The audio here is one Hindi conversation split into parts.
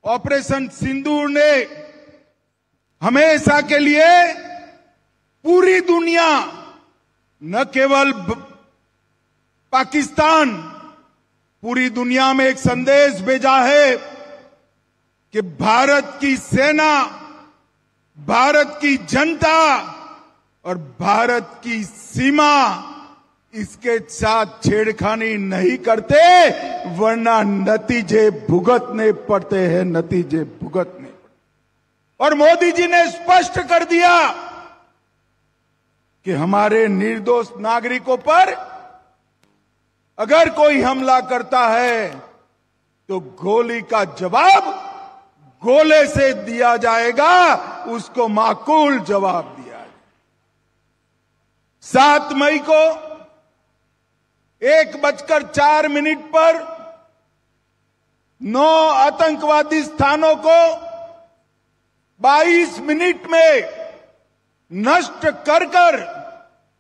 ऑपरेशन सिंदूर ने हमेशा के लिए पूरी दुनिया, न केवल पाकिस्तान, पूरी दुनिया में एक संदेश भेजा है कि भारत की सेना, भारत की जनता और भारत की सीमा इसके साथ छेड़खानी नहीं करते, वरना नतीजे भुगतने पड़ते हैं, नतीजे भुगतने पड़ते। और मोदी जी ने स्पष्ट कर दिया कि हमारे निर्दोष नागरिकों पर अगर कोई हमला करता है तो गोली का जवाब गोले से दिया जाएगा, उसको माकूल जवाब दिया जाएगा। 7 मई को 1:04 पर 9 आतंकवादी स्थानों को 22 मिनट में नष्ट कर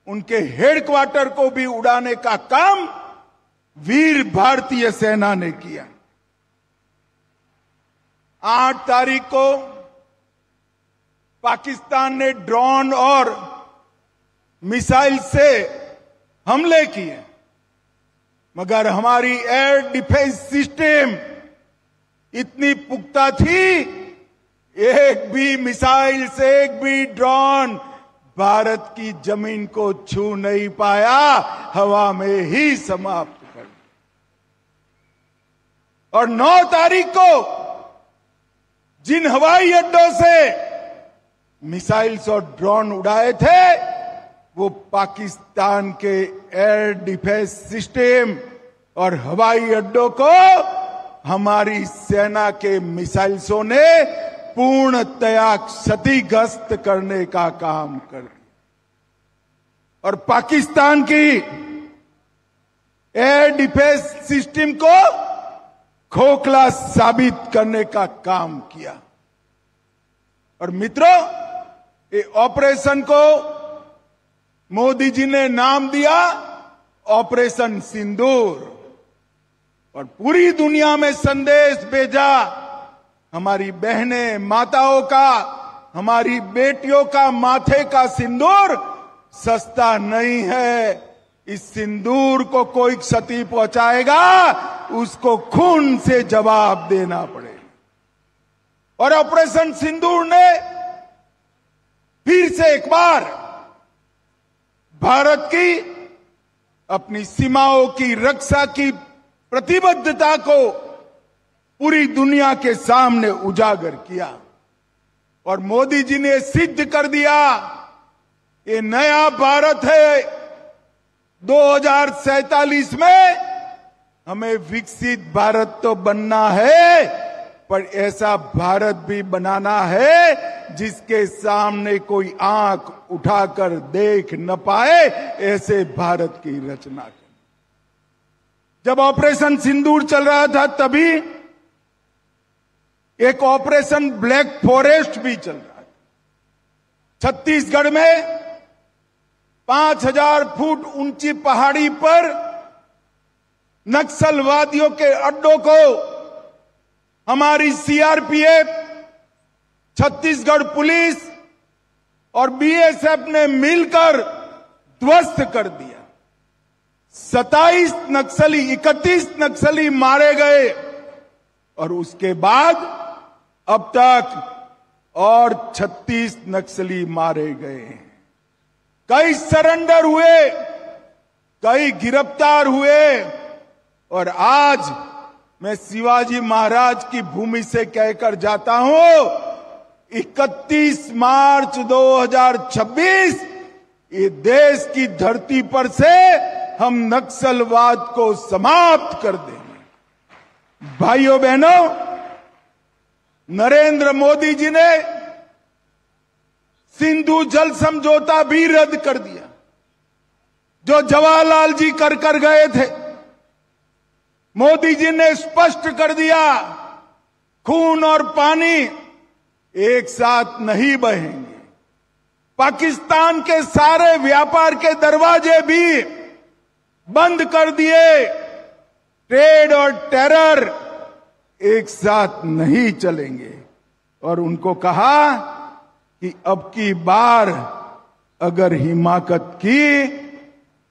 उनके हेडक्वार्टर को भी उड़ाने का काम वीर भारतीय सेना ने किया। 8 तारीख को पाकिस्तान ने ड्रोन और मिसाइल से हमले किए, मगर हमारी एयर डिफेंस सिस्टम इतनी पुख्ता थी, एक भी मिसाइल से एक भी ड्रोन भारत की जमीन को छू नहीं पाया, हवा में ही समाप्त कर। और 9 तारीख को जिन हवाई अड्डों से मिसाइल्स और ड्रोन उड़ाए थे, वो पाकिस्तान के एयर डिफेंस सिस्टम और हवाई अड्डों को हमारी सेना के मिसाइल्सों ने पूर्णतया क्षतिग्रस्त करने का काम कर दिया। और पाकिस्तान की एयर डिफेंस सिस्टम को खोखला साबित करने का काम किया। और मित्रों, ये ऑपरेशन को मोदी जी ने नाम दिया ऑपरेशन सिंदूर, और पूरी दुनिया में संदेश भेजा, हमारी बहनें, माताओं का, हमारी बेटियों का माथे का सिंदूर सस्ता नहीं है। इस सिंदूर को कोई क्षति पहुंचाएगा, उसको खून से जवाब देना पड़ेगा। और ऑपरेशन सिंदूर ने फिर से एक बार भारत की अपनी सीमाओं की रक्षा की प्रतिबद्धता को पूरी दुनिया के सामने उजागर किया। और मोदी जी ने सिद्ध कर दिया, ये नया भारत है। 2047 में हमें विकसित भारत तो बनना है, पर ऐसा भारत भी बनाना है जिसके सामने कोई आंख उठाकर देख न पाए, ऐसे भारत की रचना करें। जब ऑपरेशन सिंदूर चल रहा था, तभी एक ऑपरेशन ब्लैक फॉरेस्ट भी चल रहा था। छत्तीसगढ़ में 5000 फुट ऊंची पहाड़ी पर नक्सलवादियों के अड्डों को हमारी सीआरपीएफ, छत्तीसगढ़ पुलिस और बीएसएफ ने मिलकर ध्वस्त कर दिया। 31 नक्सली मारे गए, और उसके बाद अब तक और 36 नक्सली मारे गए। कई सरेंडर हुए, कई गिरफ्तार हुए, और आज मैं शिवाजी महाराज की भूमि से कहकर जाता हूं, 31 मार्च 2026 ये देश की धरती पर से हम नक्सलवाद को समाप्त कर देंगे। भाइयों बहनों, नरेंद्र मोदी जी ने सिंधु जल समझौता भी रद्द कर दिया, जो जवाहरलाल जी कर गए थे। मोदी जी ने स्पष्ट कर दिया, खून और पानी एक साथ नहीं बहेंगे। पाकिस्तान के सारे व्यापार के दरवाजे भी बंद कर दिए। ट्रेड और टेरर एक साथ नहीं चलेंगे और उनको कहा कि अब की बार अगर हिमाकत की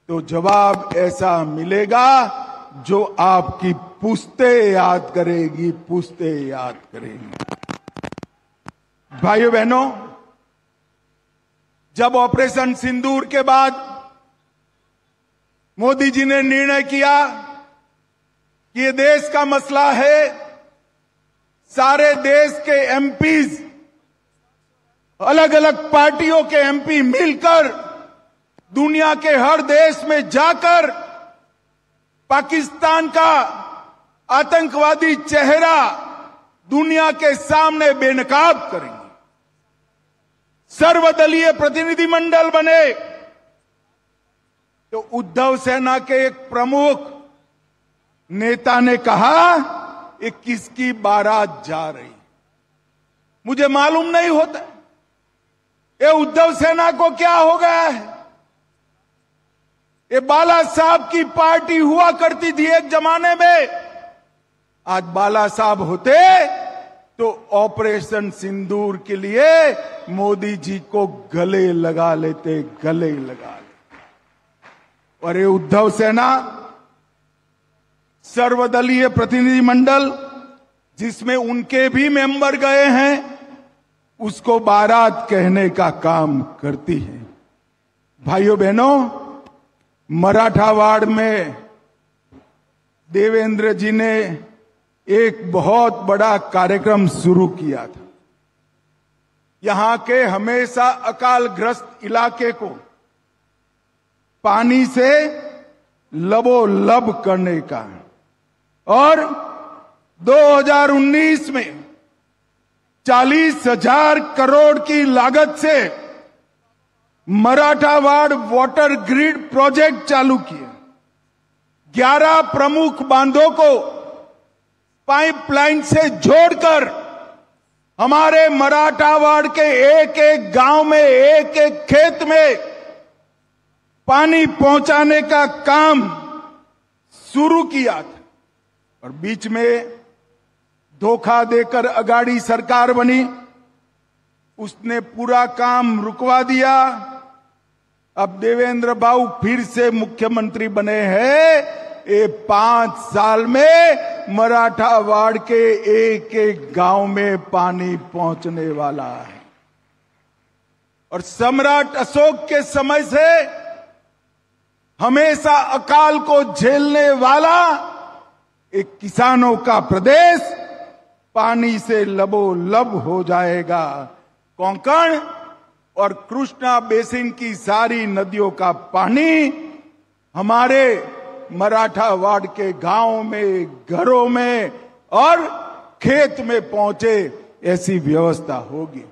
तो जवाब ऐसा मिलेगा जो आपकी पुश्ते याद करेगी, पुश्ते याद करेंगी। भाइयों बहनों, जब ऑपरेशन सिंदूर के बाद मोदी जी ने निर्णय किया कि ये देश का मसला है, सारे देश के एमपीज, अलग अलग पार्टियों के एमपी मिलकर दुनिया के हर देश में जाकर पाकिस्तान का आतंकवादी चेहरा दुनिया के सामने बेनकाब करेंगे, सर्वदलीय प्रतिनिधिमंडल बने, तो उद्धव सेना के एक प्रमुख नेता ने कहा ये किसकी बारात जा रही। मुझे मालूम नहीं होता ये उद्धव सेना को क्या हो गया है। ये बाला साहब की पार्टी हुआ करती थी एक जमाने में, आज बाला साहब होते तो ऑपरेशन सिंदूर के लिए मोदी जी को गले लगा लेते, गले लगा लेते। और ये उद्धव सेना सर्वदलीय प्रतिनिधिमंडल जिसमें उनके भी मेंबर गए हैं, उसको बारात कहने का काम करती है। भाइयों बहनों, मराठावाड़ में देवेंद्र जी ने एक बहुत बड़ा कार्यक्रम शुरू किया था। यहां के हमेशा अकालग्रस्त इलाके को पानी से लबोलब करने का, और 2019 में 40,000 करोड़ की लागत से मराठावाड़ वाटर ग्रिड प्रोजेक्ट चालू किए। 11 प्रमुख बांधों को पाइपलाइन से जोड़कर हमारे मराठावाड़ के एक एक गांव में, एक एक खेत में पानी पहुंचाने का काम शुरू किया था। और बीच में धोखा देकर अगाड़ी सरकार बनी, उसने पूरा काम रुकवा दिया। अब देवेंद्र बाबू फिर से मुख्यमंत्री बने हैं। ये 5 साल में मराठावाड़ के एक एक गांव में पानी पहुंचने वाला है। और सम्राट अशोक के समय से हमेशा अकाल को झेलने वाला एक किसानों का प्रदेश पानी से लबोलब हो जाएगा। कोंकण और कृष्णा बेसिन की सारी नदियों का पानी हमारे मराठावाड़ के गांव में, घरों में और खेत में पहुंचे, ऐसी व्यवस्था होगी।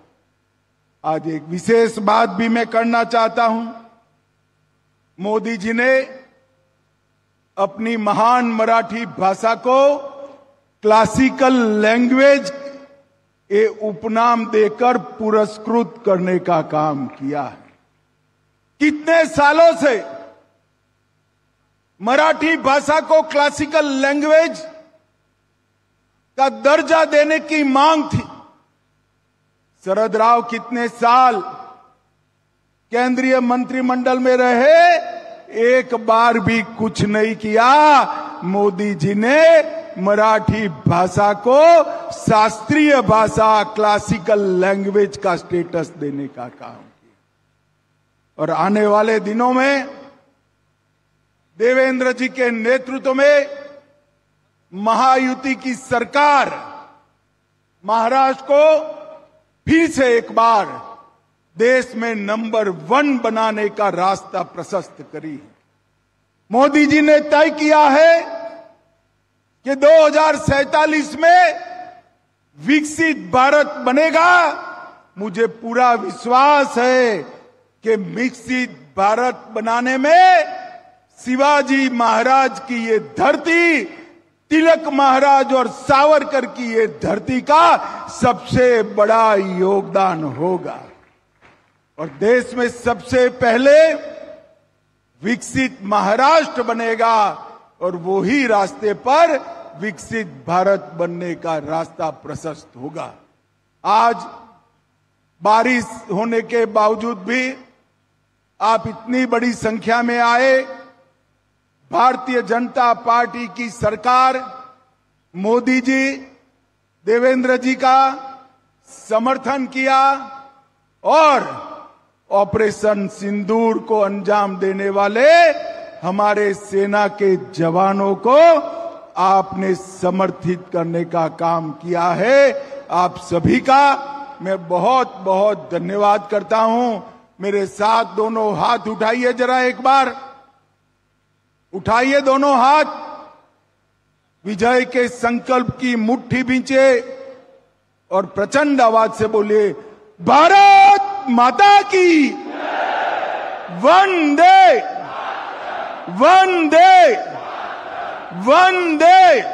आज एक विशेष बात भी मैं करना चाहता हूं। मोदी जी ने अपनी महान मराठी भाषा को क्लासिकल लैंग्वेज ये उपनाम देकर पुरस्कृत करने का काम किया है। कितने सालों से मराठी भाषा को क्लासिकल लैंग्वेज का दर्जा देने की मांग थी। शरद राव कितने साल केंद्रीय मंत्रिमंडल में रहे, एक बार भी कुछ नहीं किया। मोदी जी ने मराठी भाषा को शास्त्रीय भाषा, क्लासिकल लैंग्वेज का स्टेटस देने का काम किया। और आने वाले दिनों में देवेंद्र जी के नेतृत्व में महायुति की सरकार महाराष्ट्र को फिर से एक बार देश में नंबर 1 बनाने का रास्ता प्रशस्त करी है। मोदी जी ने तय किया है कि 2047 में विकसित भारत बनेगा। मुझे पूरा विश्वास है कि विकसित भारत बनाने में शिवाजी महाराज की ये धरती, तिलक महाराज और सावरकर की ये धरती का सबसे बड़ा योगदान होगा। और देश में सबसे पहले विकसित महाराष्ट्र बनेगा और वो ही रास्ते पर विकसित भारत बनने का रास्ता प्रशस्त होगा। आज बारिश होने के बावजूद भी आप इतनी बड़ी संख्या में आए। भारतीय जनता पार्टी की सरकार, मोदी जी, देवेंद्र जी का समर्थन किया और ऑपरेशन सिंदूर को अंजाम देने वाले हमारे सेना के जवानों को आपने समर्थित करने का काम किया है। आप सभी का मैं बहुत बहुत धन्यवाद करता हूं। मेरे साथ दोनों हाथ उठाइए, जरा एक बार उठाइए दोनों हाथ। विजय के संकल्प की मुट्ठी भींचे और प्रचंड आवाज से बोलिए, भारत माता की वंदे वंदे वंदे।